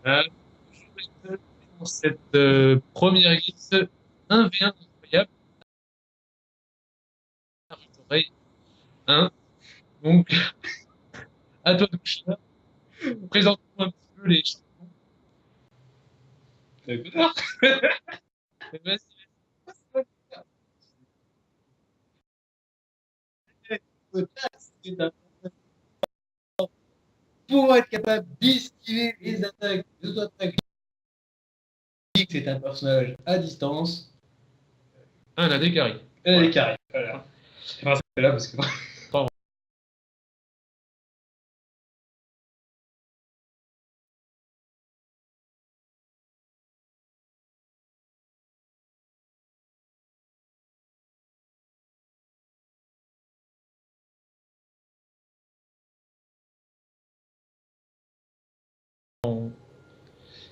Euh, dans cette première game, 1v1 incroyable. Oreille 1. Donc, à toi de toucher. Présente-nous un petit peu les champions. D'accord. Vas-y, Pour être capable d'esquiver les attaques des auto-attaques, c'est un personnage à distance. un a des carrés. Elle a des carrés. Voilà. Enfin, c'est là parce que.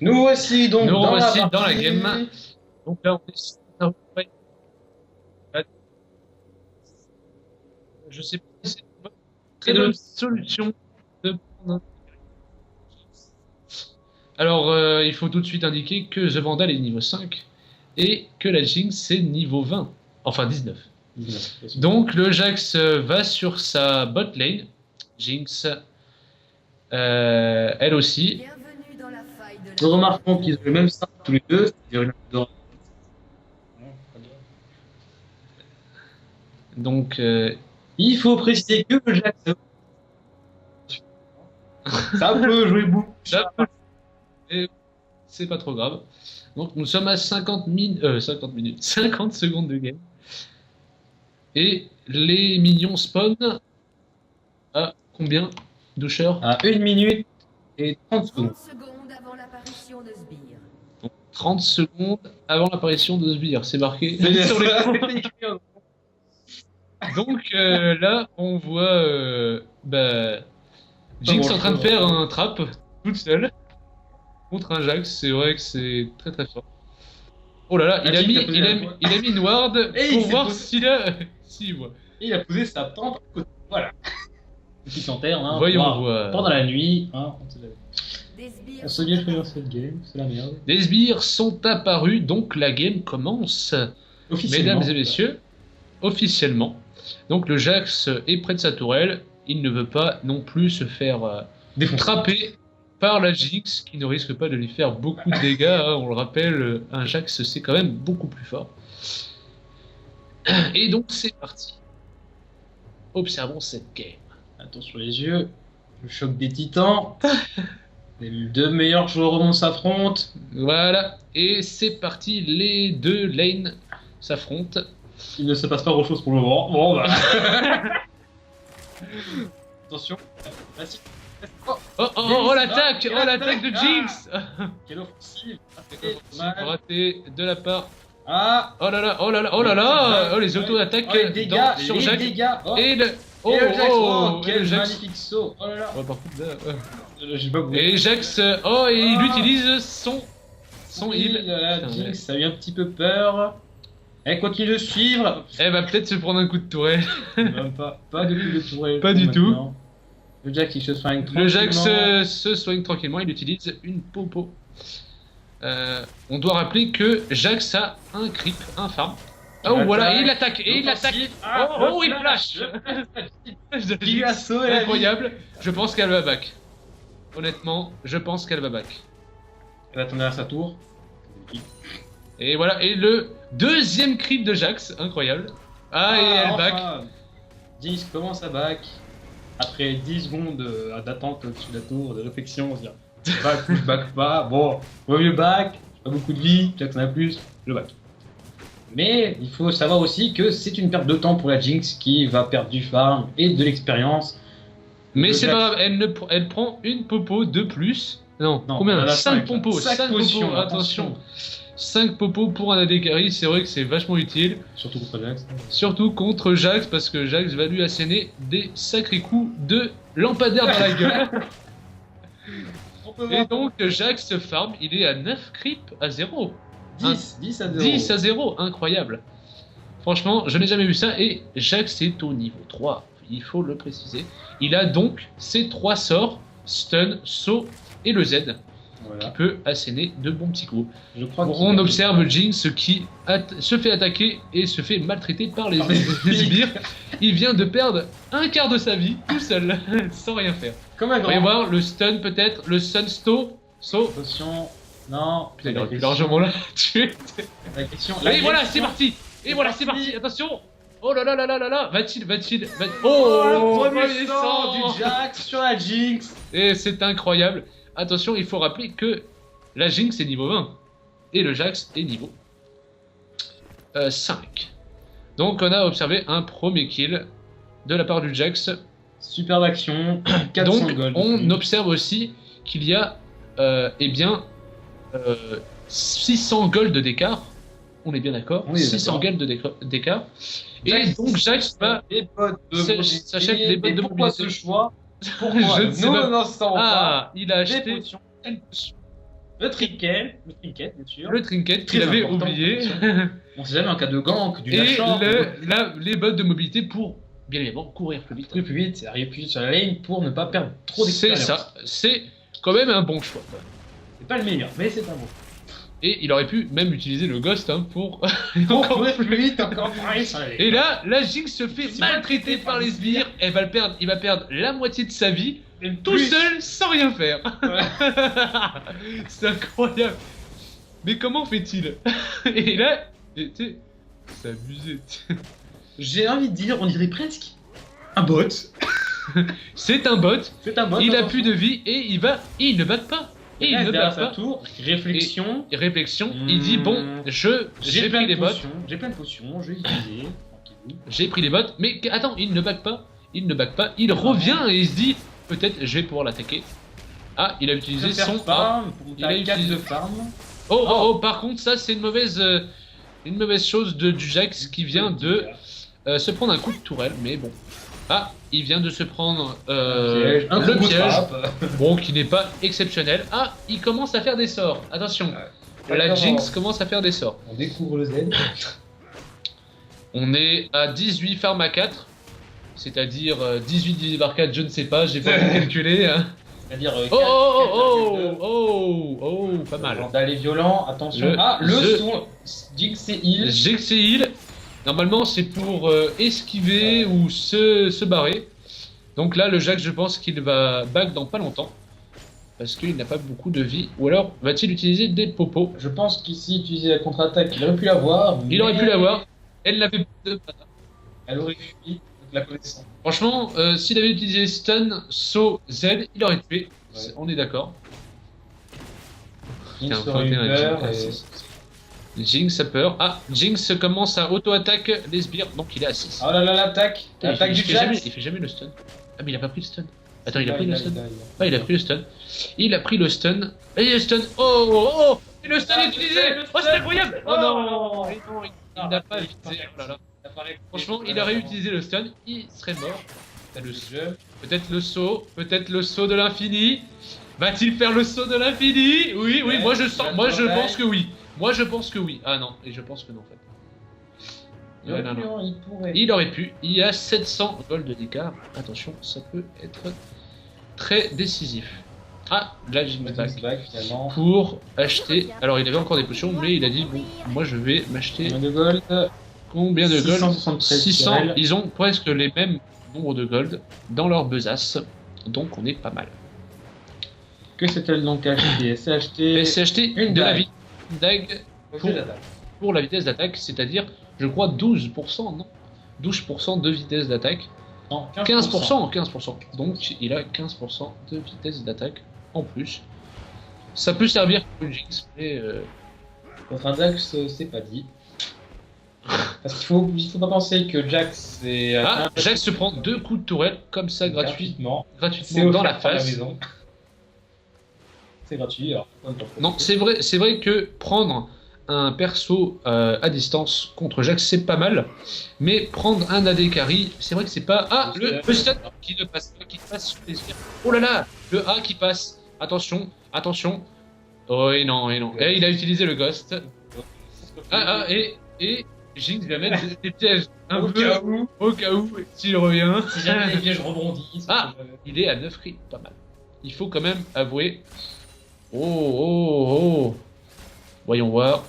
Nous voici donc Nous dans, revoici la dans la game. Donc là, on est sur un replay. Je sais pas si c'est une très bonne solution de prendre un... Alors, il faut tout de suite indiquer que The Vandal est niveau 5 et que la Jinx c'est niveau 20. Enfin 19. Donc le Jax va sur sa bot lane. Jinx, elle aussi. Nous remarquons qu'ils ont le même start tous les deux, c'est-à-dire une Donc, il faut préciser que le Jax, ça peut jouer beaucoup. Et c'est pas trop grave. Donc nous sommes à 50 minutes, 50 secondes de game. Et les minions spawn à combien, Doucher? À 1 minute et 30 secondes. 30 secondes avant l'apparition de Sbire. Donc 30 secondes avant l'apparition de Sbire, c'est marqué C'est sur ça. l'écran. Donc là, on voit Jinx en train de faire un trap toute seule contre un Jax. C'est vrai que c'est très très fort. Oh là là, il a mis une ward pour voir s'il a... s'il voit. Et il a posé sa tente à côté. Voilà. Petit lanterne, hein. Voyons voir. Pendant la nuit, hein, Des sbires on s'est bien fait dans cette game, c'est la merde. Des sbires sont apparus, donc la game commence. Mesdames et messieurs, officiellement. Donc le Jax est près de sa tourelle. Il ne veut pas non plus se faire trapper par la Jinx, qui ne risque pas de lui faire beaucoup de dégâts. Hein. On le rappelle, un Jax c'est quand même beaucoup plus fort. Et donc c'est parti. Observons cette game. Attention les yeux, le choc des titans. Les deux meilleurs joueurs au monde s'affrontent. Voilà, et c'est parti, les deux lanes s'affrontent. Il ne se passe pas grand chose pour le moment. Bon, bah. Attention. Oh, l'attaque! Oh, l'attaque de Jinx! Quelle offensive! Raté de la part. Ah! Oh là là, oh là là, oh là là! Oh, les auto-attaques sur Jax. Et le. Oh, oh, et quel le Jax. magnifique saut! Oh là là! Oh, par contre, là, J'ai pas et Jax, oh, et il utilise son heal. La Jinx, ça a eu un petit peu peur. Elle continue de suivre. Elle va peut-être se prendre un coup de tourelle. Même pas du coup de tourelle. Pas du tout. Le Jax il se soigne Le tranquillement. Jax se soigne tranquillement, il utilise une popo. On doit rappeler que Jax a un creep, un farm. Oh voilà, et il attaque, et il attaque. Oh, il flash. Il lui a sauvé. Incroyable. Je pense qu'elle va back. Honnêtement, je pense qu'elle va back. Elle va tourner à sa tour. Et voilà, et le deuxième creep de Jax, incroyable. Ah, et elle back. Jinx commence à back. Après 10 secondes d'attente au-dessus de la tour, de réflexion, on se dit back ou je back pas. Bon, vaut mieux back, j'ai pas beaucoup de vie, Jax en a plus, je back. Mais il faut savoir aussi que c'est une perte de temps pour la Jinx qui va perdre du farm et de l'expérience. Mais c'est pas grave, elle prend une popo de plus. Non, combien? 5 popos, 5 popos, attention. 5 popos pour un AD carry, c'est vrai que c'est vachement utile. Surtout contre Jax. Surtout contre Jax, parce que Jax va lui asséner des sacrés coups de lampadaire dans la gueule. Et donc Jax farm, il est à 9 creeps à 0. 10 à 0. 10 à 0, incroyable. Franchement, je n'ai jamais vu ça. Et Jax est au niveau 3, il faut le préciser. Il a donc ses 3 sorts, stun, saut et le Z. Voilà. peut asséner de bons petits coups. Je crois On observe Jinx qui se fait attaquer et se fait maltraiter par les sbires. Il vient de perdre un quart de sa vie tout seul, sans rien faire. Comme un On va y grand. voir le stun peut-être, le stun sto. Attention. Non. Putain, il aurait pu largement la tuer. La question. Et voilà, c'est parti. Et voilà, c'est parti. Attention. Oh là là là là là là. Va-t-il Oh, le premier sang sang du Jax sur la Jinx. Et c'est incroyable. Attention, il faut rappeler que la Jinx est niveau 20 et le Jax est niveau 5. Donc on a observé un premier kill de la part du Jax. Superbe action. 400 Donc gold. on observe aussi qu'il y a eh bien 600 gold d'écart. On est bien d'accord. On est 600 d'accord. gold d'écart. Et Jax, donc Jax va les bottes de s'achète les bottes de pourquoi mobilité. ce choix? Pourquoi Je ne sais pas. non, ça va pas. Ah, il a Des acheté potions. Le trinket, bien sûr. le trinket qu'il Très avait important, oublié. On sait jamais en cas de gank, du Et lâchant. les bottes de mobilité pour bien évidemment courir plus vite. Plus vite, arriver plus vite sur la lane pour ne pas perdre trop C'est d'expérience. ça, c'est quand même un bon choix. C'est pas le meilleur, mais c'est un bon. Et il aurait pu même utiliser le ghost hein, pour Pour encore courir plus plus vite, encore pareil sur la lane. Et là, la Jinx se fait Si maltraiter par les sbires. Il va perdre la moitié de sa vie Et tout plus- seul sans rien faire. Ouais. C'est incroyable. Mais comment fait-il? Et là, tu sais, c'est abusé. J'ai envie de dire, on dirait presque un bot. C'est un bot. C'est un bot. Il a attention. plus de vie et il ne bat pas. Et il ne derrière bat sa pas. tour, réflexion. Et réflexion, il dit bon, j'ai plein pris de les bottes, potions, j'ai plein de potions, je vais utiliser. Tranquillou. j'ai pris les bottes, mais attends, il ne back pas, il revient et il se dit peut-être je vais pouvoir l'attaquer. Ah, il a utilisé Je vais faire son farm pour il a ta 4 utilisé- de farm. Oh, par contre ça c'est une mauvaise chose du Jax qui vient de se prendre un coup de tourelle, mais bon. Ah, il vient de se prendre Piège, un le combo piège, trap. bon qui n'est pas exceptionnel. Ah, il commence à faire des sorts, attention. La D'accord. Jinx commence à faire des sorts. On découvre le Z. On est à 18 farm à 4, c'est-à-dire 18 divisé par 4, je ne sais pas, j'ai pas pu calculer. Hein. C'est-à-dire. Oh, pas mal. D'aller violent, attention. Le son. Jinx et heal. Jinx et heal, normalement c'est pour esquiver ou se barrer. Donc là, le Jax, je pense qu'il va back dans pas longtemps. Parce qu'il n'a pas beaucoup de vie. Ou alors, va-t-il utiliser des popos? Je pense qu'ici, utiliser la contre-attaque, il aurait pu l'avoir. Il aurait pu l'avoir. Elle l'avait pas. Elle aurait fui, la connaissance. Franchement, s'il avait utilisé stun, saut, Z, il aurait tué. Ouais. On est d'accord. Jinx Tiens, aurait eu 21, peur. Jinx, Jinx a peur. Ah, Jinx commence à auto-attaque les sbires, donc il est à 6. Oh là là, l'attaque. L'attaque du Jax. Il fait jamais le stun. Ah, mais il a pas pris le stun. Attends, il a pris le stun. Ah, il a pris le stun. Il a pris le stun. Et le stun. Oh et le stun est utilisé. Oh, c'est incroyable. Oh non, il n'a pas visé. Oh là là. Franchement, il aurait utilisé le stun, il serait mort. T'as le jeu. Peut-être le saut de l'infini. Va-t-il faire le saut de l'infini? Oui, Ouais, moi je sens, moi je ouais. pense que oui. Moi je pense que oui. Ah non, et je pense que non en fait. Ouais, non. Il pourrait. Il aurait pu, il y a 700 gold d'écart. Attention, ça peut être très décisif. Ah, là j'ai une back back finalement. pour acheter. Alors il avait encore des potions, mais il a dit bon, moi je vais m'acheter Combien de gold? combien de gold 673 600. Cyril. Ils ont presque les mêmes nombres de gold dans leur besace, donc on est pas mal. Que s'est-elle donc acheté? C'est acheté. C'est acheter Une de la dague. vie, une dague pour la vitesse d'attaque, c'est-à-dire, je crois 12%, non 12% de vitesse d'attaque. Non, 15%. Donc il a 15% de vitesse d'attaque en plus. Ça peut servir pour une Jinx, mais Contre un Jax, c'est pas dit. Parce qu'il faut pas penser que Jax c'est. ah, Jax se prend 2 coups de tourelle comme ça gratuitement C'est dans la offert par face. maison. C'est gratuit, alors. Non, c'est vrai que prendre un perso à distance contre Jax c'est pas mal, mais prendre un AD carry, c'est vrai que c'est pas. Ah, le stun qui ne passe pas, qui passe sur les sphères. Oh là là, le A qui passe. Attention. Oh et non. Et il a utilisé le ghost. Et Jinx va mettre des pièges un peu au cas où s'il revient. Si jamais les pièges rebondissent. Ah, il est à 9 cris, pas mal. Il faut quand même avouer Oh. Voyons voir.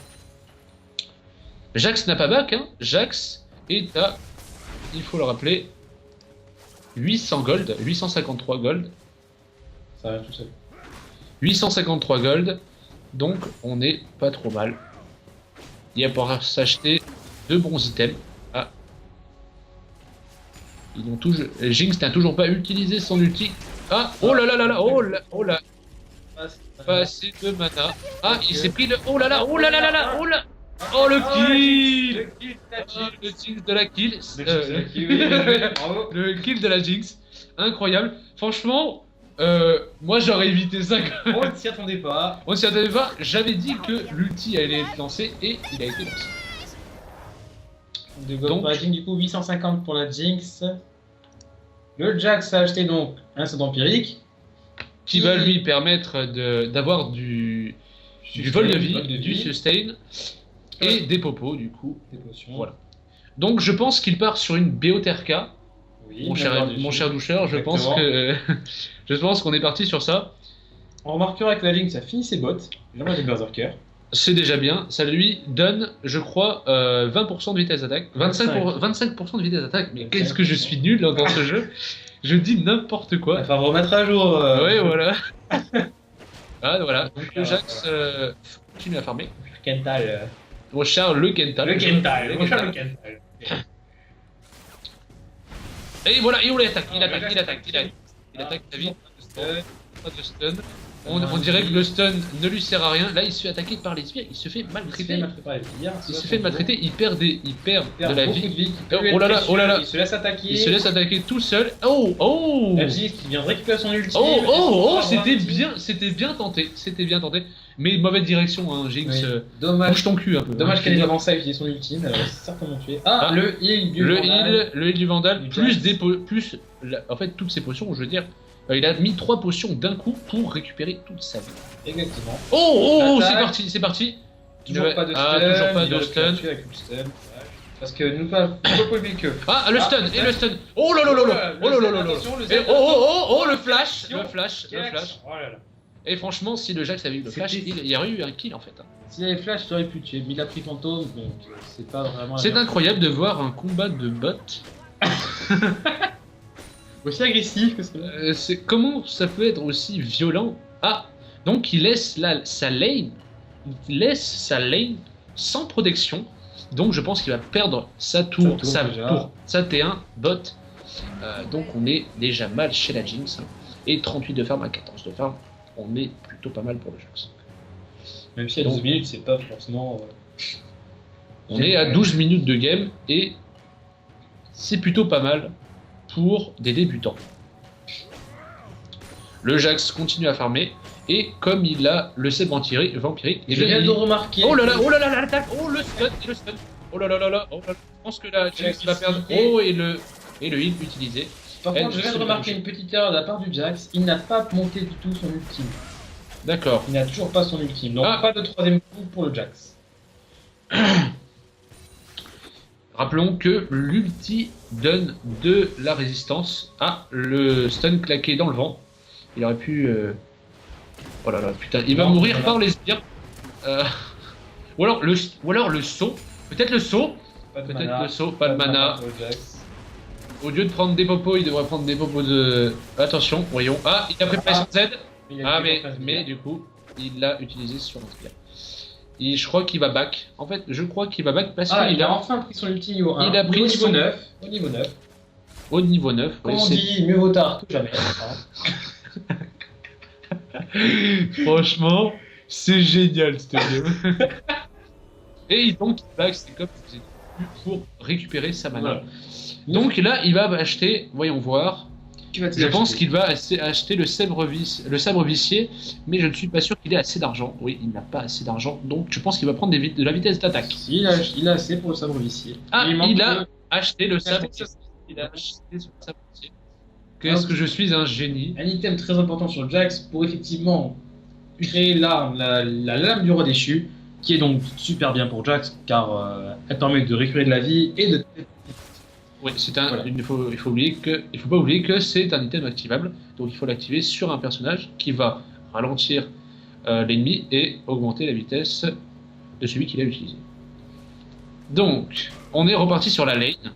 Jax n'a pas back, hein. Jax est à, il faut le rappeler, 800 gold, 853 gold. Ça arrive tout seul. 853 gold, donc on n'est pas trop mal. Il va pouvoir s'acheter 2 bons items. Ah. Ils ont toujours... Jinx n'a toujours pas utilisé son ulti. Ah, oh là là là là, oh là. Pas assez de mana. Ah, il s'est pris le... Oh là là, oh là là là là, oh là. Oh le kill. Le kill de la kill. Le kill de la Jinx. Incroyable. Franchement, moi j'aurais évité ça. On ne s'y attendait pas. On s'y attendait pas. J'avais dit que l'ulti allait être lancé et il a été lancé. Donc, la Jinx, du coup, 850 pour la Jinx. Le Jax a acheté donc un saut empirique. Qui va lui permettre d'avoir du vol de vie, du sustain et des popos du coup. Des potions. Voilà. Donc je pense qu'il part sur une BOTRK. Oui, mon cher doucheur, je pense qu'on est parti sur ça. On remarquera que la Jinx a fini ses bottes. Il envoie des berserkers. C'est déjà bien. Ça lui donne, je crois, 20% de vitesse d'attaque. 25% de vitesse d'attaque. Mais qu'est-ce que je suis nul dans ce jeu. Je dis n'importe quoi. Il va falloir remettre à jour. Ouais, voilà. Ah, voilà. Donc le Jax continue à farmer. Kental. Mon cher le Kental. Le Kental. Et voilà, et on l'attaque. Il attaque très vite. Pas de stun. On dirait que le stun ne lui sert à rien. Là, il se fait attaquer par les sbires. Il se fait maltraiter. Il se fait maltraiter. Il perd de la vie. Oh là là. Il se laisse attaquer. Il se laisse attaquer tout seul. Oh. La Jinx qui vient de récupérer son ulti. C'était bien tenté. Mais mauvaise direction, hein, Jinx. Oui. Dommage. Bouge ton cul un peu. Dommage qu'elle ait avancé à utiliser son ultime. Elle aurait certainement tué. Ah, le heal du Vandal. Le heal du Vandal. En fait, toutes ces potions, je veux dire. Il a mis 3 potions d'un coup pour récupérer toute sa vie. Exactement. Oh, c'est parti. Toujours pas de stun. Avec le stun. Parce que nous pas oublier que. Ah, le stun. Oh là là là. Oh, le flash. Oh là là. Et franchement, si le Jax avait eu le flash, il y aurait eu un kill en fait. S'il avait flash, il aurait pu tuer. Mais il a pris fantôme, donc c'est pas vraiment. C'est incroyable de voir un combat de bots. Aussi agressif que ça. Comment ça peut être aussi violent? Ah, donc il laisse sa lane sans protection. Donc je pense qu'il va perdre sa tour sa T1 bot. Donc on est déjà mal chez la Jinx. Et 38 de farm à 14 de farm, on est plutôt pas mal pour le Jax. Même si à 12 minutes, c'est pas forcément. On est à 12 minutes de game et c'est plutôt pas mal pour des débutants. Le Jax continue à farmer et comme il a le seb vampirique, je viens de remarquer. Oh là là, l'attaque. Oh le stun. Oh là là. Je pense que la Jax va perdre. Oh et le heal utilisé. Par contre, je viens de remarquer une petite erreur de la part du Jax. Il n'a pas monté du tout son ultime. D'accord. Il n'a toujours pas son ultime. Donc pas de troisième coup pour le Jax. Rappelons que l'ulti donne de la résistance. Ah, le stun claqué dans le vent. Il aurait pu... Oh là là, putain, il va mourir par les sbires. Ou alors le saut. Peut-être le saut. Pas de mana. Au lieu de prendre des popos, il devrait prendre des popos de... Attention, voyons. Ah, il a préparé son Z. Mais du coup, il l'a utilisé sur un sbire. Et je crois qu'il va back. En fait, je crois qu'il va back parce qu'il a enfin pris son ulti niveau 1. Il a pris au niveau 9. Au niveau 9. Comme on dit, mieux vaut tard que jamais. Franchement, c'est génial cette game. Et donc, il back, c'est comme si c'était pour récupérer sa mana. Voilà. Donc là, il va acheter, voyons voir. Je pense qu'il va acheter le sabre vicié, mais je ne suis pas sûr qu'il ait assez d'argent. Oui, il n'a pas assez d'argent, donc je pense qu'il va prendre de la vitesse d'attaque. Si, il a assez pour le sabre vicié. Ah, il a acheté le sabre vicié. Qu'est-ce que je suis un génie. Un item très important sur Jax pour effectivement créer l'arme, la lame du roi déchu, qui est donc super bien pour Jax, car elle permet de récupérer de la vie et de... Oui, il faut pas oublier que c'est un item activable, donc il faut l'activer sur un personnage qui va ralentir l'ennemi et augmenter la vitesse de celui qui l'a utilisé. Donc, on est reparti sur la lane.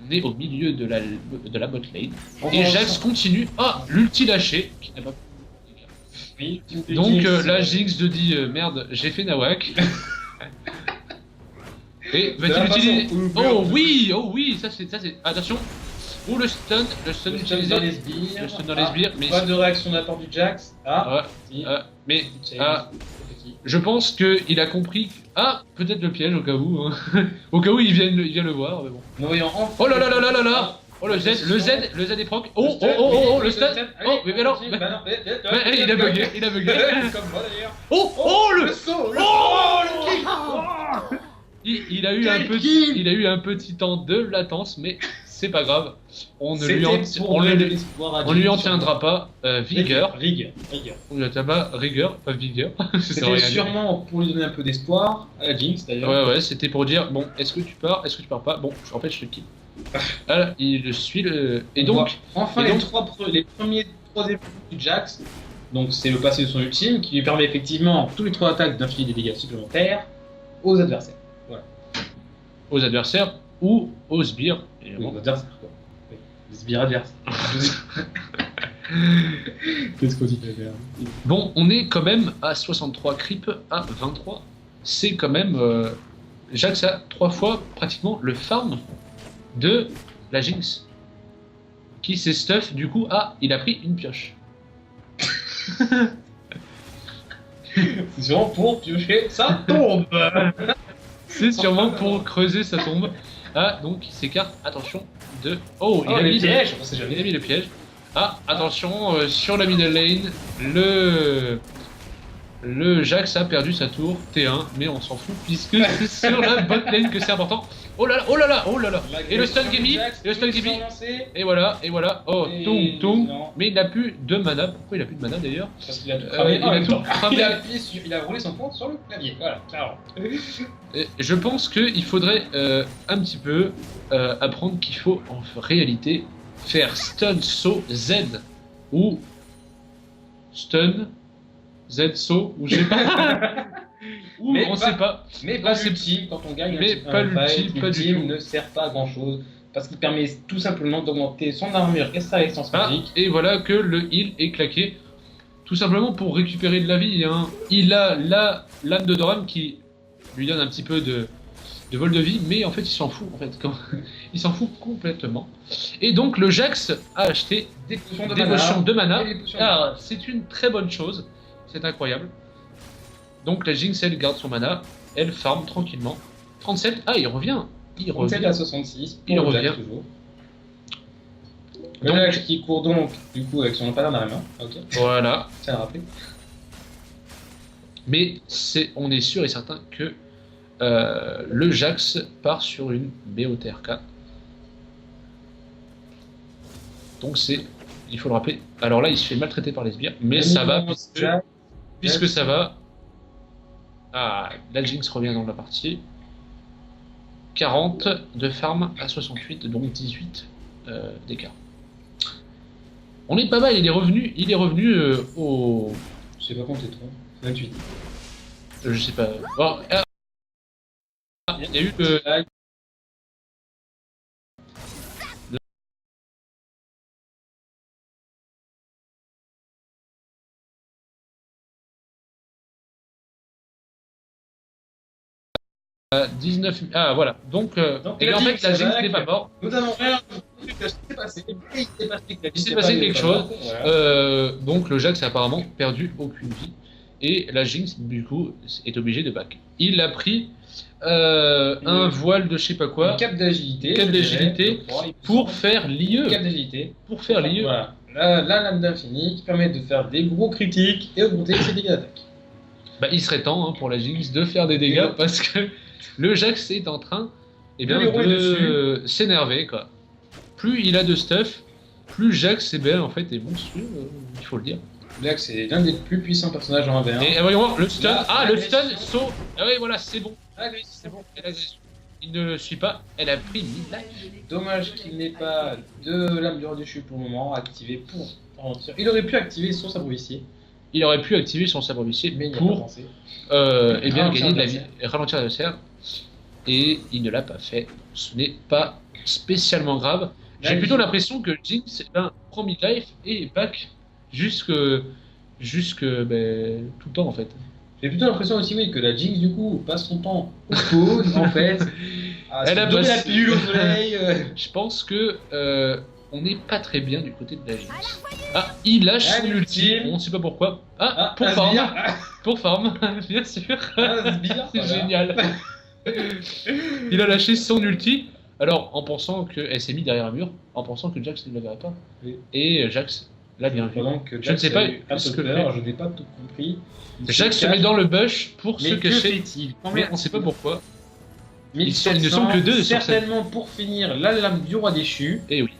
On est au milieu de la bot lane. Et Jax continue. Ah, l'ulti lâché, qui n'a pas. Oui, Donc la Jinx de dit merde, j'ai fait Nawak. Et va-t-il utiliser. Oh oui, ça c'est. Attention. Ou le stun utilisé. Dans les sbires. Le stun dans les sbires. Mais pas de réaction de la part du Jax. Mais je pense qu'il a compris. Ah, peut-être le piège au cas où. Hein. Au cas où il vient le voir. Mais bon. Nous voyons enfin. Oh là là là là là là. Oh le Z est proc. Oh le stun. Oh mais alors. Il a bugué. Comme moi d'ailleurs. Oh le saut. Oh le kick. Il a eu un petit temps de latence, mais c'est pas grave. On lui en tiendra pas vigueur. On lui en tiendra pas rigueur, pas vigueur. C'était sûrement pour lui donner un peu d'espoir à la Jinx d'ailleurs. Ouais, c'était pour dire bon, est-ce que tu pars pas. Bon, en fait, je te kill. Voilà, il suit le. Et donc. Enfin, les premiers 3 épisodes du Jax. Donc, c'est le passé de son ultime qui lui permet effectivement tous les 3 attaques d'infliger des dégâts supplémentaires aux adversaires. Voilà. Aux adversaires ou aux sbires. Aux adversaires, quoi. Oui. Les sbires adverses. Qu'est-ce qu'on dit faire? Bon, on est quand même à 63 creep à 23. C'est quand même. Jax a 3 fois pratiquement le farm de la Jinx. Qui s'est stuff, du coup, il a pris une pioche. C'est sûrement pour piocher sa tombe. C'est sûrement pour creuser sa tombe. Ah, donc il s'écarte, attention, de... Oh, il a mis piège. Il a mis le piège. Ah, attention, sur la middle lane, le Jax a perdu sa tour T1, mais on s'en fout puisque c'est sur la bot lane que c'est important. Oh là là. Et le stun Gemi, et voilà, oh, toum. Mais il n'a plus de mana. Pourquoi il a plus de mana d'ailleurs? Parce qu'il a tout cramé. Il a roulé son poing sur le clavier, voilà, clairement. Je pense qu'il faudrait un petit peu apprendre qu'il faut en réalité faire stun saut Z ou stun Z saut ou je sais pas. Ou mais on sait pas. Mais pas l'ultime quand on gagne. Mais pas l'ultime, ne sert pas à grand chose parce qu'il permet tout simplement d'augmenter son armure et sa résistance magique. Et voilà que le heal est claqué. Tout simplement pour récupérer de la vie. Hein. Il a l'âme de Doran qui lui donne un petit peu de vol de vie, mais en fait il s'en fout en fait. Il s'en fout complètement. Et donc le Jax a acheté des potions de mana. Alors c'est une très bonne chose. C'est incroyable. Donc la Jinx elle garde son mana, elle farm tranquillement. 37, il revient. 37 à 66, il revient. Toujours. Le Jax qui court donc du coup avec son lampadaire dans la main. Ok. Voilà. Ça a rappelé. Mais on est sûr et certain que le Jax part sur une BOTRK. Donc il faut le rappeler. Alors là il se fait maltraiter par les sbires, mais ça va puisque ça va. Ah, la Jinx revient dans la partie. 40 de farm à 68, donc 18 d'écart. On est pas mal, il est revenu au... Je sais pas compter toi. 28. Je sais pas. Bon, il y a eu le... 19... Ah voilà, donc et en fait la Jinx n'est pas mort. Nous avons rien. Il s'est passé quelque chose. Donc le Jax a apparemment perdu aucune vie. Et la Jinx du coup est obligée de back. Il a pris un voile de je sais pas quoi. Un cap d'agilité. Pour faire l'IE. Cap d'agilité. Pour faire l'IE. Voilà. La lame d'infini qui permet de faire des gros critiques et augmenter ses dégâts d'attaque. Bah il serait temps pour la Jinx de faire des dégâts parce que le Jax est en train de s'énerver quoi. Plus il a de stuff, plus Jax est est monstrueux, il faut le dire. Jax c'est l'un des plus puissants personnages en 1v1. Et voyons voir le stun, le stun saut. Ah oui voilà c'est bon. C'est bon. Il ne suit pas, elle a pris 1000 life. Dommage qu'il n'ait pas de lame du roi du chute pour le moment activé pour ralentir. Il aurait pu activer sur sa brouissier. il aurait pu activer son sabre huissier Mais il n'y a pas pour pensé. eh bien, Ralentir gagner de la vie, l'adversaire. ralentir l'adversaire. Et il ne l'a pas fait. Ce n'est pas spécialement grave. J'ai Là, plutôt il- l'impression que Jinx prend mid-life et back jusque tout le temps en fait. J'ai plutôt l'impression aussi, oui, que la Jinx, du coup, passe son temps au spawn, en fait, à Elle se a donner la passé- pilule au soleil. Je pense que on n'est pas très bien du côté de la Jinx. Ah, il lâche Ah, son ulti, l'ultime. on ne sait pas pourquoi. Ah, Ah, pour un farm, sbire. Ah, pour farm, bien sûr. un sbire, C'est voilà. génial. Il a lâché son ulti, alors en pensant qu'elle s'est mise derrière un mur, en pensant que Jax ne la verrait pas. Oui. Et Jax l'a bien vu. Pendant que Je ne sais pas ce ce que peur, je n'ai pas tout compris. Il Jax se cache. met dans le bush pour Mais se que cacher, fait-il mais on ne sait pas pourquoi. 1700, ils ne sont que deux sur certainement pour finir la lame du roi déchu. Et oui,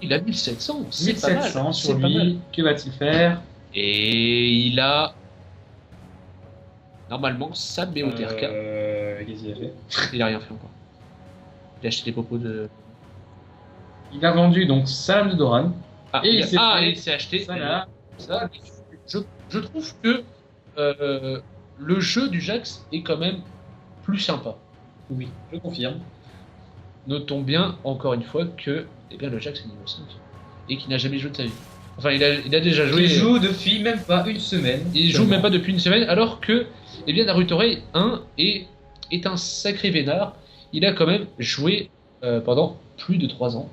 il a 1700, c'est pas mal. 1700 c'est sur pas mal. lui, que va-t-il faire? Et il a normalement sa BOTRK. Qu'est-ce qu'il a fait? Il a rien fait encore. Il a acheté des popos de. Il a vendu donc sa lame de Doran. Ah, Et il s'est fait- et il s'est acheté. Ça là. Ça, je trouve que le jeu du Jax est quand même plus sympa. Oui, je confirme. Notons bien, encore une fois, que eh bien, le Jax est niveau 5 et qu'il n'a jamais joué de sa vie. Enfin, il a déjà joué. Il joue depuis même pas une semaine. Il joue même pas depuis une semaine, alors que eh bien, Naruto Rei 1 est un sacré vénard. Il a quand même joué pendant plus de 3 ans.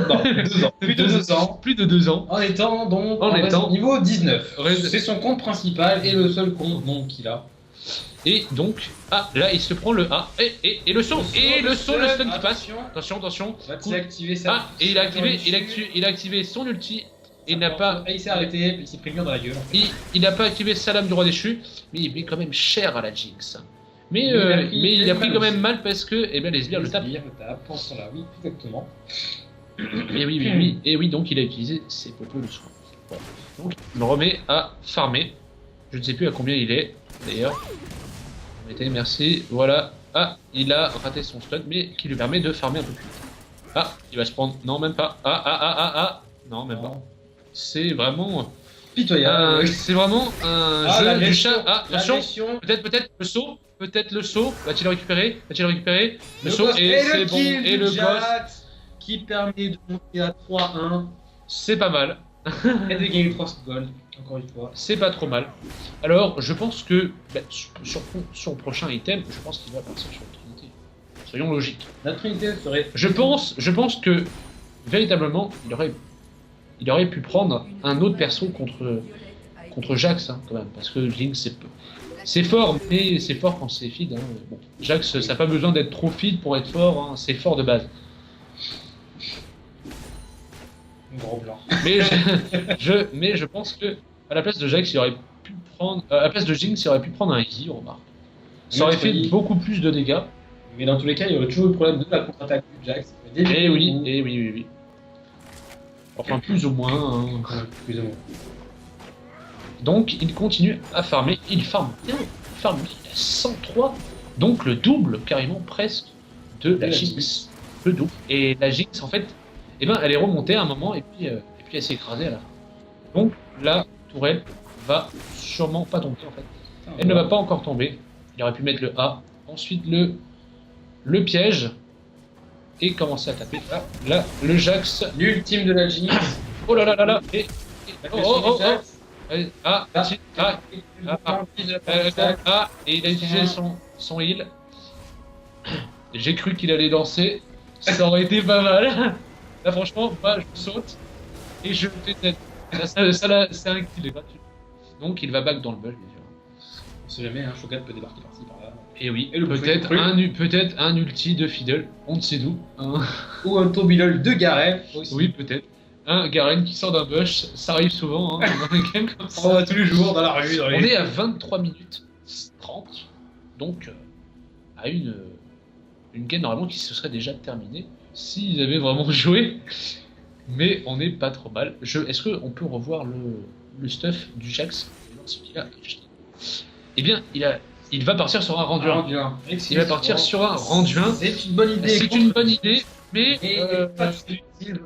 Non, 2 ans. Plus de 2 ans. Plus de 2 ans. En étant donc En étant- niveau 19. Res- C'est son compte principal et le seul compte donc qu'il a. Et donc, ah, là, il se prend le A. Et le son, le stun qui passe. Attention. Attention. Va-t-il activer ça? Ah, et il a activé son ulti. Et il n'a pas, Il s'est arrêté, il s'est pris le mur dans la gueule. En fait. il n'a pas activé sa lame du roi déchu, mais il met quand même cher à la Jinx. Mais il a pris quand même mal parce que eh bien, les sbires le tapent. Le tape, pensons là, oui, exactement. Et oui, donc il a utilisé ses popos le soin. Bon. Donc il me remet à farmer. Je ne sais plus à combien il est d'ailleurs. Mettez, merci. Voilà. Ah, il a raté son stun, mais qui lui permet de farmer un peu plus. Ah, il va se prendre. Non, même pas. Ah. Non, même pas. C'est vraiment. Pitoyable. C'est vraiment un Ah, jeu la du gestion, chat. Ah, la attention. gestion. Peut-être le saut. Peut-être le saut. Va-t-il le récupérer? Le saut boss et c'est le bon. kill Et du le boss. Jax qui permet de monter à 3-1 C'est pas mal. et de gagner 3 gold, encore une fois. C'est pas trop mal. Alors, je pense que sur le prochain item, je pense qu'il va partir sur la Trinité. Soyons logiques. La Trinité serait. Je pense que véritablement, il aurait pu prendre un autre perso contre Jax, hein, quand même, parce que Link c'est fort, mais c'est fort quand c'est feed. Hein. Bon, Jax, ça n'a pas besoin d'être trop feed pour être fort, hein, c'est fort de base. Gros blanc. Mais je pense que à la place de Jax, il aurait pu prendre, à la place de Jinx, il aurait pu prendre un Easy, remarque. Ça aurait fait beaucoup plus de dégâts. Mais dans tous les cas, il y aurait toujours le problème de la contre-attaque du Jax. Et oui. Enfin, plus ou moins. Hein. Plus ou moins. Donc, il continue à farmer. Il farme bien. Il a 103. Donc, le double, carrément, presque, de la Jinx. Le double. Et la Jinx, en fait, eh ben, elle est remontée à un moment et puis elle s'est écrasée à la fin. Donc, la tourelle va sûrement pas tomber, en fait. Elle ne va pas encore tomber. Il aurait pu mettre le A. Ensuite, le piège. Et commencer à taper. Ah, là, le Jax. L'ultime de la Jinx. Oh là là là là. Oh. Et il a utilisé son heal. J'ai cru qu'il allait danser. Ça aurait été pas mal. Là, franchement, moi, je saute. Et je déteste. Ça, c'est un kill gratuit. Donc, il va back dans le bush, bien sûr. On sait jamais, hein, Shogun peut débarquer par-ci par-là. Et oui, Et le peut-être un ulti de Fiddle. On ne sait d'où. Ou un tourbillon de Garen aussi. Oui, peut-être. Un Garen qui sort d'un bush, ça arrive souvent hein, dans les games comme ça. On voit tous les jours dans la rue. Dans les... On est à 23 minutes 30, donc à une game normalement qui se serait déjà terminée s'ils avaient vraiment joué. Mais on n'est pas trop mal. Est-ce qu'on peut revoir le stuff du Jax? Eh bien, il va partir sur un rendu 1. Il va partir sur un rendu 1. C'est une bonne idée. C'est une bonne idée, mais pas utile.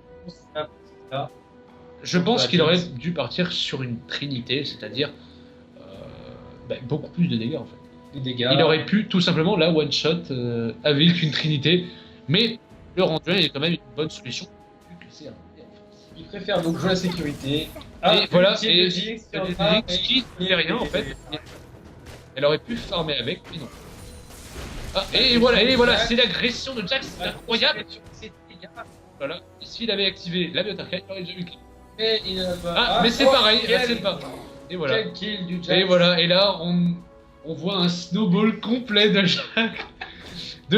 je pense qu'il aurait dû partir sur une trinité, c'est-à-dire beaucoup plus de dégâts en fait. Les dégâts. Il aurait pu tout simplement la one-shot avec une trinité, mais le rendu est quand même une bonne solution. Vu que c'est un Il préfère donc jouer la sécurité. et voilà, ultime et de Jinx, le sur un, Jinx qui n'est rien en fait. Elle aurait pu farmer avec, mais non. Ah, et voilà, c'est l'agression de Jax, c'est incroyable. Voilà, ici il avait activé la biotarcade, il aurait déjà eu le kill. Mais il a pas. Ah, mais c'est pareil, là c'est pas. Et voilà. Quel kill du Jax. Et voilà, et là on voit un snowball complet de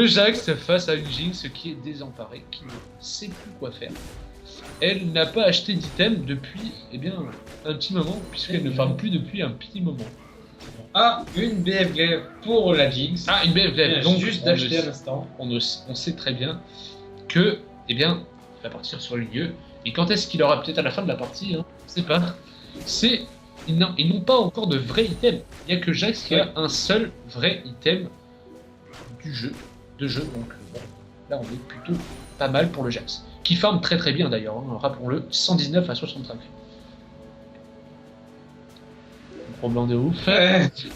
Jax face à une Jinx qui est désemparée, qui ne sait plus quoi faire. Elle n'a pas acheté d'item depuis, un petit moment, puisqu'elle ne farme plus depuis un petit moment. Ah, une BF glaive pour la Jinx. Ah, une BF glaive, donc juste d'acheter à l'instant. On sait très bien que, il va partir sur le lieu. Et quand est-ce qu'il aura peut-être à la fin de la partie, on ne sait pas. Ils n'ont pas encore de vrai item. Il n'y a que Jax qui a un seul vrai item du jeu. Donc là on est plutôt pas mal pour le Jax. Qui farme très très bien d'ailleurs, rappelons-le, 119 à 65. Problème de ouf.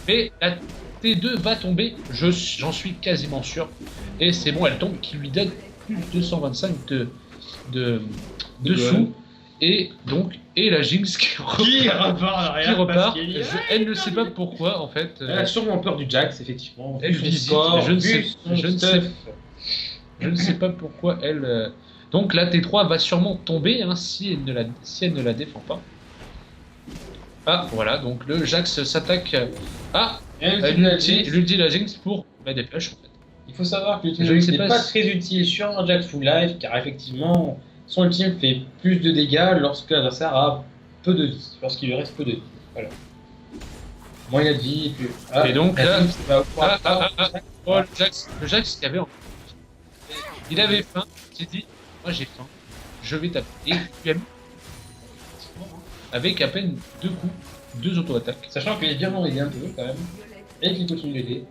Mais la T2 va tomber, j'en suis quasiment sûr. Et c'est bon, elle tombe, qui lui donne plus de 225 de dessous. Et donc, la Jinx qui repart. Elle ne sait pas pourquoi en fait. Elle a sûrement peur du Jax, effectivement. Elle visite, je ne sais pas pourquoi elle. Donc la T3 va sûrement tomber si elle ne la défend pas. Ah voilà, donc le Jax s'attaque à l'ulti la Jinx pour des flashs en fait. Il faut savoir que l'ulti n'est pas très utile sur un Jax full life car effectivement son ultime fait plus de dégâts lorsque l'adversaire a peu de vie, lorsqu'il lui reste peu de vie. Voilà. Moins il a de vie et puis. Et donc là, oh, le Jax qui avait il avait faim, il s'est dit moi j'ai faim, je vais taper. Et il a mis avec à peine 2 coups, 2 auto-attaques. Sachant qu'il est bien enrayé un peu quand même, et qu'il continue d'aider.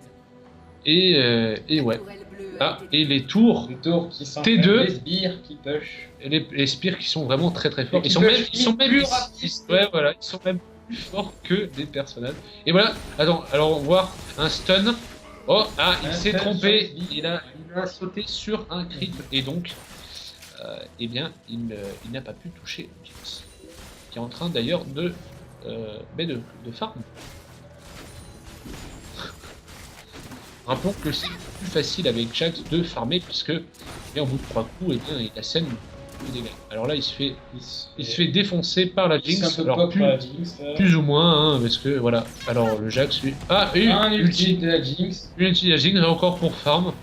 Et ouais. Ah, et les tours qui sont T2, les sbires qui push. Les spires qui sont vraiment très très forts. Ils sont même plus forts que des personnages. Et voilà, attends, alors on va voir un stun. Oh, il s'est trompé, il a sauté sur un crit et donc, il n'a pas pu toucher Jinx, qui est en train d'ailleurs de farm. Rappelons que c'est plus facile avec Jax de farmer puisque, en bout de 3 coups, il assène de dégâts. Alors là, il se fait défoncer par la Jinx, alors plus ou moins, parce que voilà. Alors le Jax, lui, une ulti de la Jinx. Une ulti de la Jinx encore pour farm.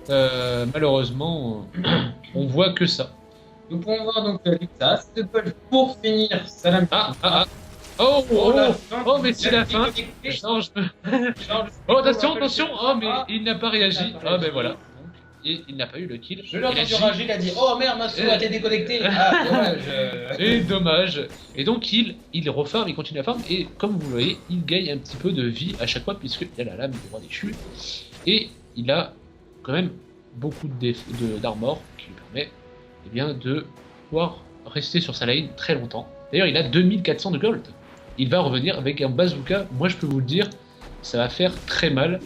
Malheureusement, on voit que ça. Nous pouvons voir donc ça, c'est pour finir. Salam. Oh, mais c'est la fin. Oh, attention. Oh, mais il n'a pas réagi. Ah, ben voilà. Et il n'a pas eu le kill. Je l'ai entendu rager, il a dit oh merde, ma souris a été déconnectée. Ah, dommage. Et dommage. Et donc il refarme, il continue à farm. Et comme vous le voyez, il gagne un petit peu de vie à chaque fois, puisqu'il a la lame du roi déchu. Et il a quand même beaucoup d'armor qui lui permet de pouvoir rester sur sa lane très longtemps. D'ailleurs, il a 2400 de gold. Il va revenir avec un bazooka. Moi, je peux vous le dire, ça va faire très mal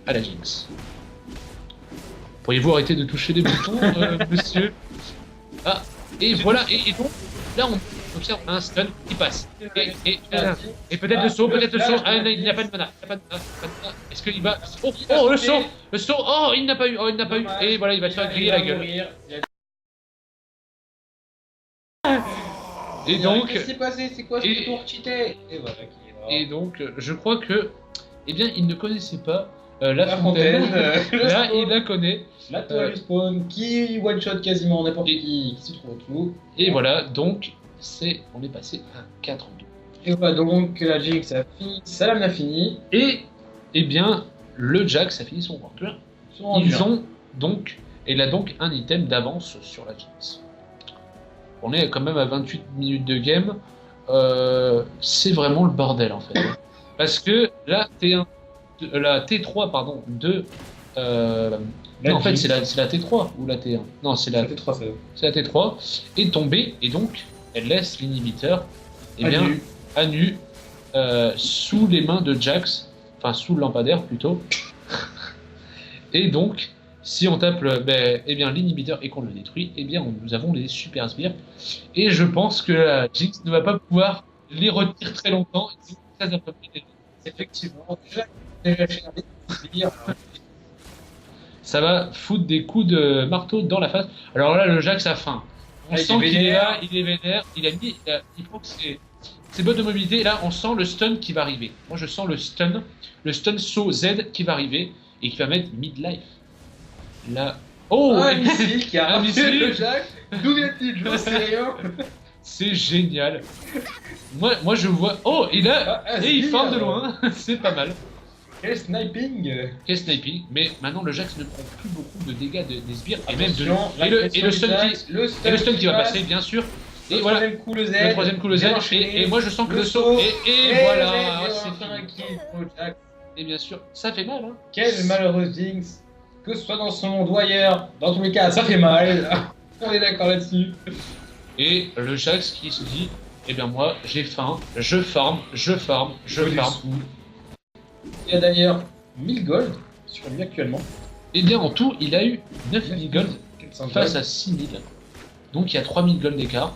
à la Jinx. Pourriez-vous arrêter de toucher les boutons, monsieur? Ah, et voilà, et donc, là, on observe un stun qui passe. Et peut-être le saut, Ah, il n'a pas de mana. Est-ce qu'il va... Oh, le saut. Oh, il n'a pas eu. Et voilà, il va se faire griller la gueule. Et donc... Qu'est-ce qui s'est passé? C'est quoi ce tour cheaté? Et donc, je crois que... il ne connaissait pas la fontaine. Là, il la connaît. La toile du spawn qui one-shot quasiment n'importe qui se trouve tout. Et voilà, donc, on est passé à 4-2. Et voilà, donc la Jinx a fini, Salam a fini. Et, le Jax a fini son round 1. Il a donc un item d'avance sur la Jinx. On est quand même à 28 minutes de game. C'est vraiment le bordel en fait. Parce que la T3 de... non, en fait c'est la T3 ou la T1. Non, c'est la T3. C'est la T3 est tombée et donc elle laisse l'inhibiteur à nu sous les mains de Jax, enfin sous le lampadaire plutôt. Et donc, si on tape eh bien l'inhibiteur et qu'on le détruit, eh bien nous avons les super sbires. Et je pense que la Jinx ne va pas pouvoir les retenir très longtemps. Et ça va pas Effectivement, déjà chez un sbire. Ça va foutre des coups de marteau dans la face. Alors là, le Jax a faim. On sent qu'il est là, il est vénère, il faut que c'est bottes de mobilité. Et là, on sent le stun qui va arriver. Moi, je sens le stun saut Z qui va arriver et qui va mettre midlife. Là. Oh, un missile qui a un missile. le Jax. D'où vient-il? Je sais rien. C'est génial. Moi, je vois. Oh, et là, et il forme de loin. C'est pas mal. Quel sniping! Quel sniping. Mais maintenant, le Jax ne prend plus beaucoup de dégâts des sbires et Attention, même de le stun qui va passer, bien sûr. Et voilà. Troisième coup le Z. Le troisième coup le Z. Et moi, je sens que le saut. Et voilà. C'est fini. Et bien sûr, ça fait mal. Hein. Quelle malheureuse Jinx. Que ce soit dans son monde ou ailleurs, dans tous les cas, ça fait mal. On est d'accord là-dessus. Et le Jax qui se dit, eh bien moi, j'ai faim, je farm. Il y a d'ailleurs 1000 gold sur lui actuellement. Et bien en tout, il a eu 9000 gold face à 6000. Donc il y a 3000 gold d'écart.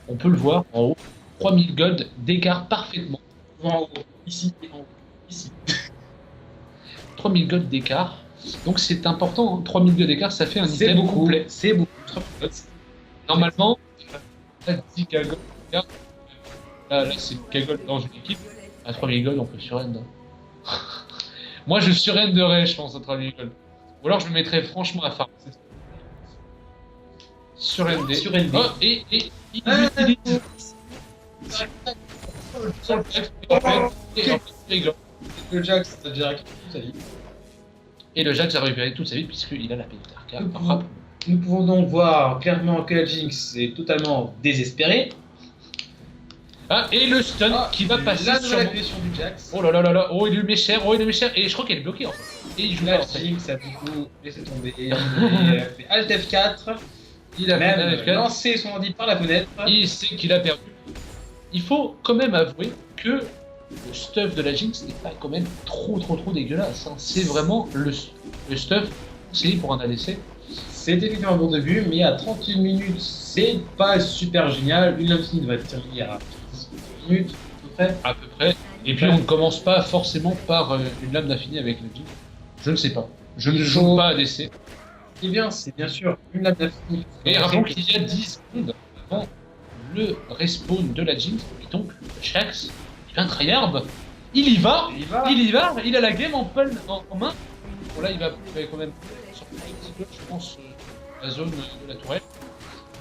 On peut le voir en haut. 3000 gold d'écart parfaitement. En haut, ici et en haut, ici. 3000 gold d'écart. Donc c'est important, hein. 3000 gold d'écart, ça fait un item beaucoup, complet. C'est beaucoup. Normalement, 10 gold d'écart. Là c'est 10 gold dans une équipe. À 3000 gold, on peut surrend. Moi je surrenderais, je pense, à 3000 gold. Ou alors je me mettrais franchement à farm. Surrender. Oh, et il utilise. Le Jax a déjà récupéré toute sa vie. Et le Jax a récupéré toute sa vie puisqu'il a la pétarca. Nous pouvons donc voir clairement que la Jinx est totalement désespérée. Ah, et le stun qui va passer sur la pression du Jax. Oh là là là là, oh il est méchant, et je crois qu'elle est bloquée en fait. Et il joue la pas en fait. Jinx a du coup laissé tomber. Il a fait Alt F4. Il a même lancé son ordi par la fenêtre. Il sait qu'il a perdu. Il faut quand même avouer que le stuff de la Jinx n'est pas quand même trop dégueulasse. Hein. C'est vraiment le stuff conseillé pour un ADC. C'est effectivement un bon début, mais à 31 minutes, c'est pas super génial. Une lame finie va tenir à 10 minutes à peu près. Et puis on ne commence pas forcément par une lame d'infini avec le Jinx. Je ne sais pas. Je ne joue pas ADC. Eh bien, c'est bien sûr une lame d'infini. Et rappelons qu'il y a 10 secondes avant le respawn de la Jinx, et donc le Jax, il fait un tryhard. Il y va, il a la game en main. Bon là il va quand même sortir un petit peu, je pense, la zone de la tourelle.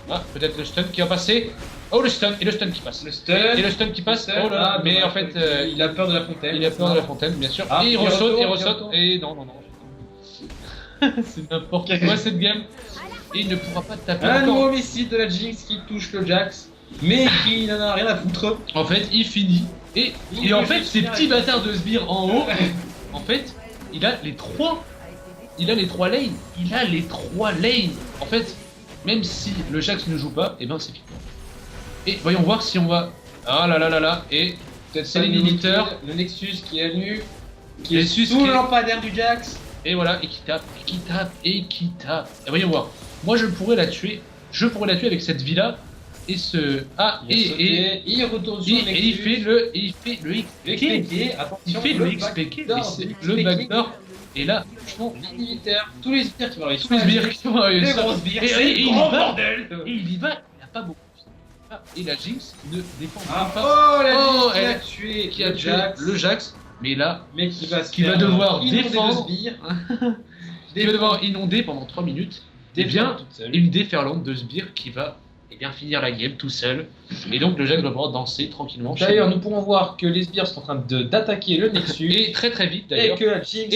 Ah, peut-être le stun qui va passer. Oh le stun, et le stun qui passe. Et le stun qui passe, oh là, mais en fait... il a peur de la fontaine. Il a peur de la fontaine, bien sûr. Ah, et il ressaute, et non. C'est n'importe quoi cette game. Et il ne pourra pas taper un encore. nouveau missile de la Jinx qui touche le Jax, mais qui n'en a rien à foutre. En fait, il finit. Et en fait, ces petits bâtards de sbires en haut, en fait, il a les trois lanes. En fait, même si le Jax ne joue pas, et ben c'est fini. Et voyons voir si on va... Ah là là là là, et peut-être c'est l'inhibiteur. Le Nexus qui est venu, qui est sous le lampadaire du Jax. Et voilà, et qui tape. Et voyons voir. Moi je pourrais la tuer. Avec cette vie-là. Et ce... Ah, et il retourne sur le Nexus. Et il fait le XPK. Attention, Il fait le XPK. Le backdoor. Et là, franchement, l'inhibiteur, tous les sbires qui vont arriver. Les gros sbires. Et il y va. Il n'a pas beaucoup. Et la Jinx ne défend pas. Oh, la Jinx qui a tué le Jax. Mais là, qui va devoir défendre. Qui va devoir inonder pendant 3 minutes. Et bien, une déferlante de sbires qui va finir la game tout seul. Et donc le Jax va pouvoir danser tranquillement. D'ailleurs, nous pourrons voir que les sbires sont en train d'attaquer le Nexus. Et très vite d'ailleurs. Et que la Jinx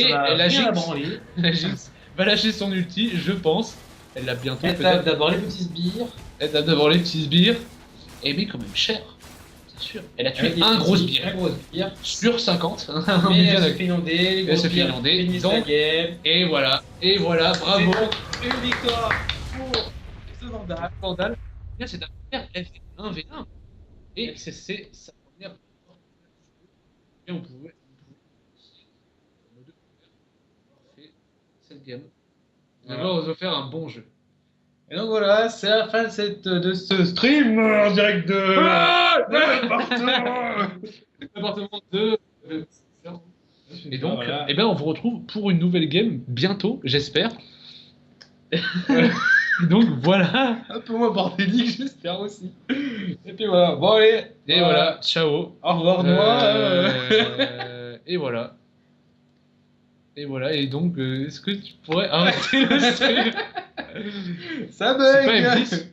la Jinx va lâcher son ulti, je pense. Elle l'a bientôt. Elle tape d'abord les petits sbires. Et mais quand même cher. C'est sûr. Elle a tué un gros sbire. Sur 50. Mais elle se fait inonder. Elle se fait inonder. Donc, et voilà, bravo. Une victoire pour ce Vandal. Là, c'est un faire F1v1. Et c'est sa première. Et on pouvait aussi, en mode avoir fait cette game. Voilà. D'avoir offert un bon jeu. Et donc voilà, c'est la fin de ce stream en direct de Appartement 2. Et donc, voilà. eh ben, on vous retrouve pour une nouvelle game bientôt, j'espère. Donc voilà. Un peu moins bordélique, j'espère aussi. Et puis voilà, bon allez. Et voilà, ciao. Au revoir, Noah. Et voilà. Et voilà, et donc, est-ce que tu pourrais arrêter le stream? Ça C'est pas bug. M10.